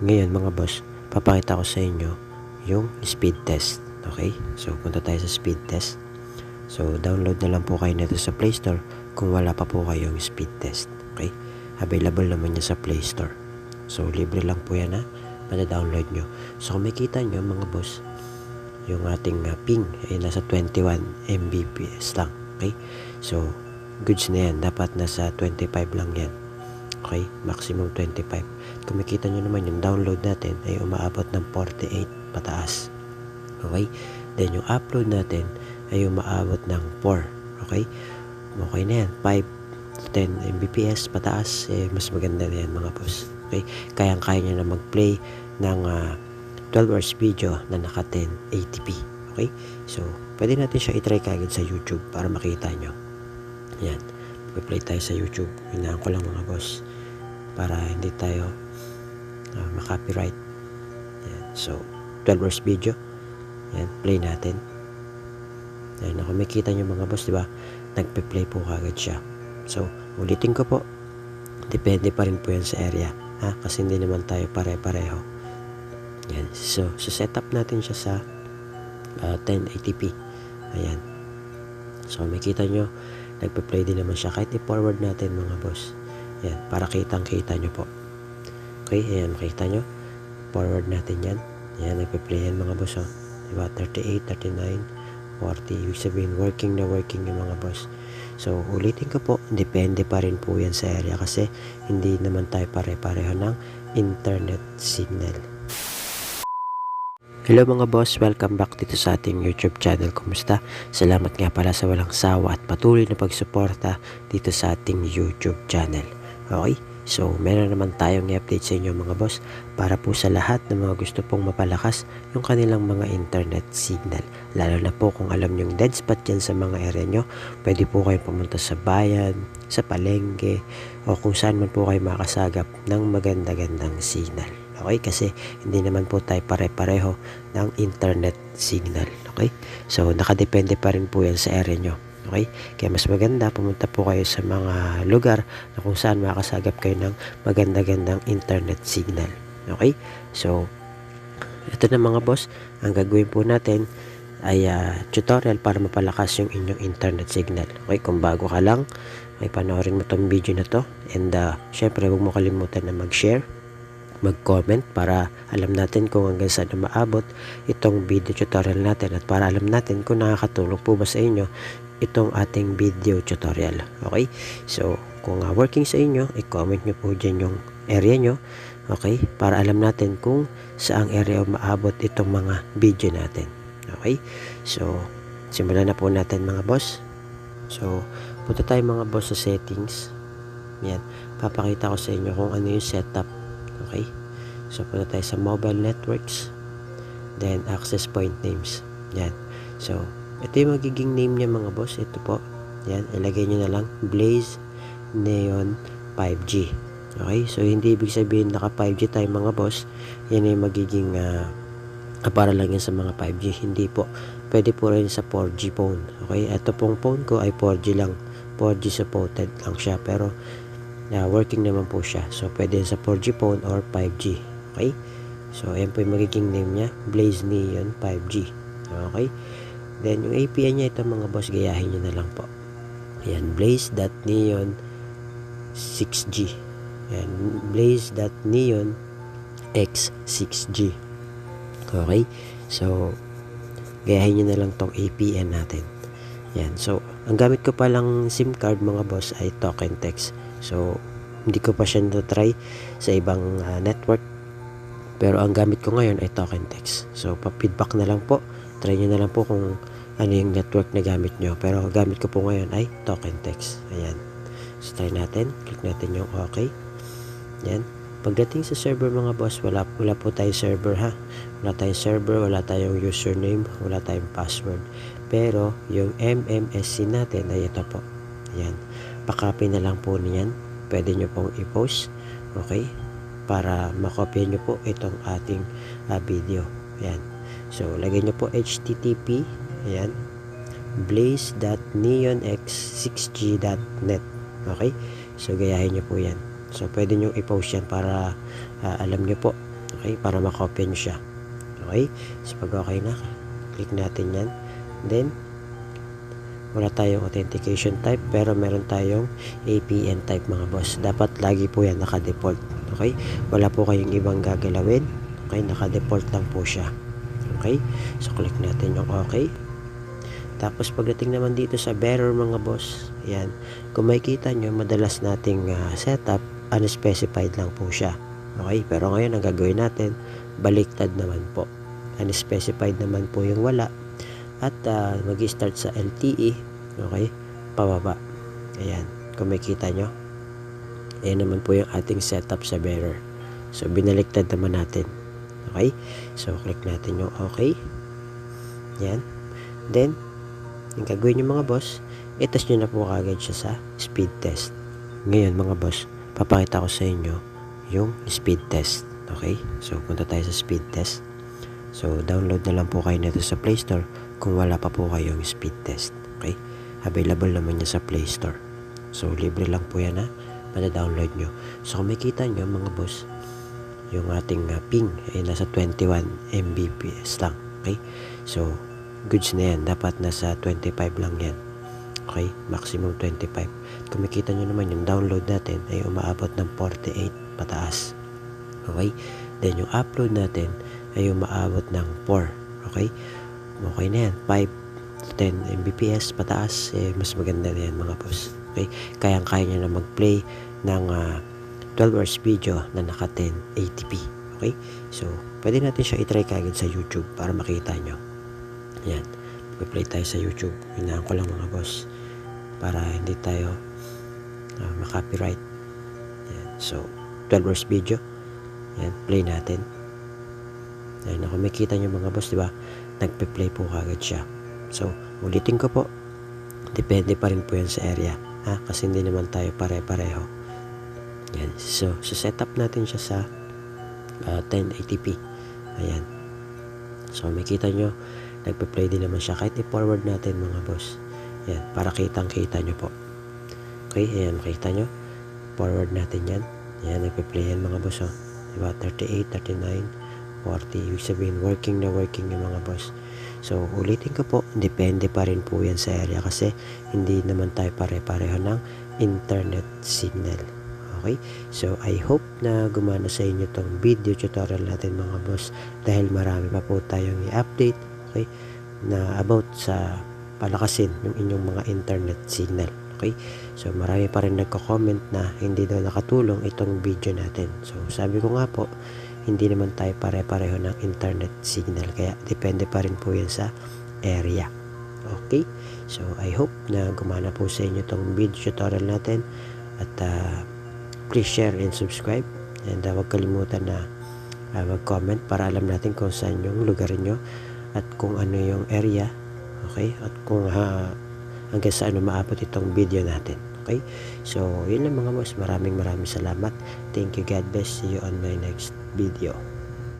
Ngayon mga boss, papakita ko sa inyo yung speed test. Okay? So, punta tayo sa speed test. So, download na lang po kayo nito sa Play Store kung wala pa po kayong speed test. Okay? Available naman niya sa Play Store. So, libre lang po yan ha. Mata-download nyo. So, kung makita nyo mga boss, yung ating ping ay nasa 21 Mbps lang. Okay? So, goods na yan. Dapat nasa 25 lang yan. Okay? Maximum 25. Kung makita nyo naman yung download natin ay umaabot ng 48 pataas. Okay? Then yung upload natin ay umaabot ng 4. Okay? Okay na yan. 5 to 10 Mbps pataas. Mas maganda na yan mga boss. Okay? Kayang-kaya nyo na mag-play ng 12 hours video na naka 1080p. Okay? So, pwede natin siya itry kagad sa YouTube para makita nyo. Yan. Mag-play tayo sa YouTube. Hinaan ko lang mga boss para hindi tayo makopyright. Yan. So, 12 hours video. Yan. Play natin. Yan. Kung makita nyo mga boss, diba? Nagpe-play po kagad siya. So, ulitin ko po. Depende pa rin po yan sa area. Ha? Kasi hindi naman tayo pare-pareho. Yan. So, setup natin siya sa 1080p. Ayan. So, makita nyo, nagpe-play din naman siya. Kahit i-forward natin mga boss. Yan. Para kitang-kita nyo po. Okay. Ayan. Makita nyo. Forward natin yan. Ayan. Nagpe-play yan mga boss. Oh. Diba? 38, 39, 40. Ibig sabihin, working na working yung mga boss. So, ulitin ko po. Depende pa rin po yan sa area. Kasi, hindi naman tayo pare-pareho ng internet signal. Hello mga boss, welcome back dito sa ating YouTube channel. Kumusta? Salamat nga pala sa walang sawa at patuloy na pagsuporta dito sa ating YouTube channel. Okay? So, meron naman tayong i-update sa inyo mga boss para po sa lahat ng mga gusto pong mapalakas yung kanilang mga internet signal. Lalo na po kung alam nyo yung dead spot dyan sa mga area nyo, pwede po kayo pumunta sa bayan, sa palengke, o kung saan man po kayo makasagap ng maganda-gandang signal. Okay? Kasi hindi naman po tayo pare-pareho ng internet signal. Okay? So, nakadepende pa rin po yan sa area nyo. Okay? Kaya mas maganda, pumunta po kayo sa mga lugar na kung saan makasagap kayo ng maganda-gandang internet signal. Okay? So, ito na mga boss, ang gagawin po natin ay tutorial para mapalakas yung inyong internet signal. Okay? Kung bago ka lang, ay panoorin mo tong video na to. And syempre, huwag mo kalimutan na mag-share, mag-comment para alam natin kung hanggang saan na maabot itong video tutorial natin at para alam natin kung nakakatulong po ba sa inyo itong ating video tutorial. Okay? So, kung working sa inyo, i-comment nyo po dyan yung area nyo. Okay? Para alam natin kung saang area maabot itong mga video natin. Okay? So, simulan na po natin mga boss. So, punta tayo mga boss sa settings. Yan. Papakita ko sa inyo kung ano yung setup. Okay? So, punta tayo sa mobile networks. Then, access point names. Yan. So, ito yung magiging name niya mga boss. Ito po. Yan. Ilagay nyo na lang. Blaze Neon 5G. Okay? So, hindi ibig sabihin naka 5G tayo mga boss. Yan yung magiging para lang yan sa mga 5G. Hindi po. Pwede po rin sa 4G phone. Okay? Ito pong phone ko ay 4G lang. 4G supported lang siya. Pero, working naman po siya. So, pwede sa 4G phone or 5G. Okay? So, ayan po yung magiging name niya. Blaze Neon 5G. Okay? Then, yung API niya, ito mga boss, gayahin nyo na lang po. Ayan, blaze.neon 6G. Ayan, blaze.neon x6G. Okay? So, gayahin nyo na lang tong API natin. Ayan, so, ang gamit ko palang SIM card mga boss ay token text. So, hindi ko pa siya na-try sa ibang network. Pero ang gamit ko ngayon ay token text. So, pa-feedback na lang po. Try nyo na lang po kung ano yung network na gamit nyo. Pero gamit ko po ngayon ay token text. Ayan. So, try natin. Click natin yung OK. Ayan. Pagdating sa server mga boss, wala po tayong server ha. Wala tayong server, wala tayong username, wala tayong password. Pero, yung MMSC natin ay ito po. Ayan. Pa-copy na lang po niyan. Pwede nyo pong i-post. Okay? Para makopya nyo po itong ating video. Ayan. So, lagay nyo po http. Ayan. blaze.neonx6g.net. Okay? So, gayahin nyo po yan. So, pwede nyo i-post yan para alam nyo po. Okay, para makopya nyo siya. Okay, so pag okay na, click natin yan. Then wala tayong authentication type pero meron tayong APN type mga boss. Dapat lagi po yan naka-default. Okay, wala po kayong ibang gagalawin. Okay, naka-default lang po siya. Okay, so click natin yung okay. Tapos pagdating naman dito sa bearer mga boss, yan, kung makikita nyo, madalas nating setup unspecified lang po siya. Okay, pero ngayon ang gagawin natin, baliktad naman po. Unspecified naman po yung wala. At mag-start sa LTE, okay, pababa. Ayan, kung makikita nyo, ayan naman po yung ating setup sa bearer. So binaliktad naman natin. Okay, so click natin yung okay. Yan, then yung gagawin nyo mga boss, i-test nyo na po kagad siya sa speed test. Ngayon mga boss, papakita ko sa inyo yung speed test. Okay, so punta tayo sa speed test. So download na lang po kayo nito sa Play Store kung wala pa po kayong speed test. Okay, available naman niya sa Play Store. So libre lang po yan, mada-download nyo. So kung makikita nyo mga boss, yung ating ping ay nasa 21 Mbps lang. Okay, so goods na yan, dapat nasa 25 lang yan. Okay, maximum 25. Kung makikita nyo naman yung download natin ay umaabot ng 48 pataas. Okay, then yung upload natin ay umaabot ng 4. Okay, okay na yan, 5 to 10 Mbps pataas, mas maganda na yan mga boss. Okay, kayang-kaya nyo na mag-play ng 12 hours video na naka 1080p. Okay, so pwede natin siya i-try kagad sa YouTube para makita nyo. Yan, mag-play tayo sa YouTube. Hinaan ko lang mga boss para hindi tayo makopyright. Yan, so 12 hours video. Yan, play natin. Yan, kung makita nyo mga boss, diba, nagpe-play po kagad siya. So ulitin ko po, depende pa rin po yan sa area, kasi hindi naman tayo pare-pareho. Yan, so setup natin siya sa 1080p. Ayan, so makita nyo, nagpe-play din naman siya kahit i-forward natin mga boss. Yan, para kitang-kita nyo po. Okay, ayan, makita nyo, forward natin yan. Ayan, nagpe-play yan mga boss, diba, 38, 39, 40, ibig sabihin working na working yung mga boss. So ulitin ko po, depende pa rin po yan sa area kasi hindi naman tayo pare-pareho ng internet signal. Okay, so I hope na gumana sa inyo tong video tutorial natin mga boss, dahil marami pa po tayong i-update, okay, na about sa palakasin yung inyong mga internet signal. Okay, so marami pa rin nagko-comment na hindi daw nakatulong itong video natin. So sabi ko nga po, hindi naman tayo pare-pareho ng internet signal, kaya depende pa rin po yan sa area. Okay, so I hope na gumana po sa inyo itong video tutorial natin, at please share and subscribe, and huwag kalimutan na mag-comment para alam natin kung saan yung lugar nyo at kung ano yung area. Okay, at kung hanggang saan maabot itong video natin. Okay, so yun lang mga boss, maraming salamat. Thank you, God bless, see you on my next video.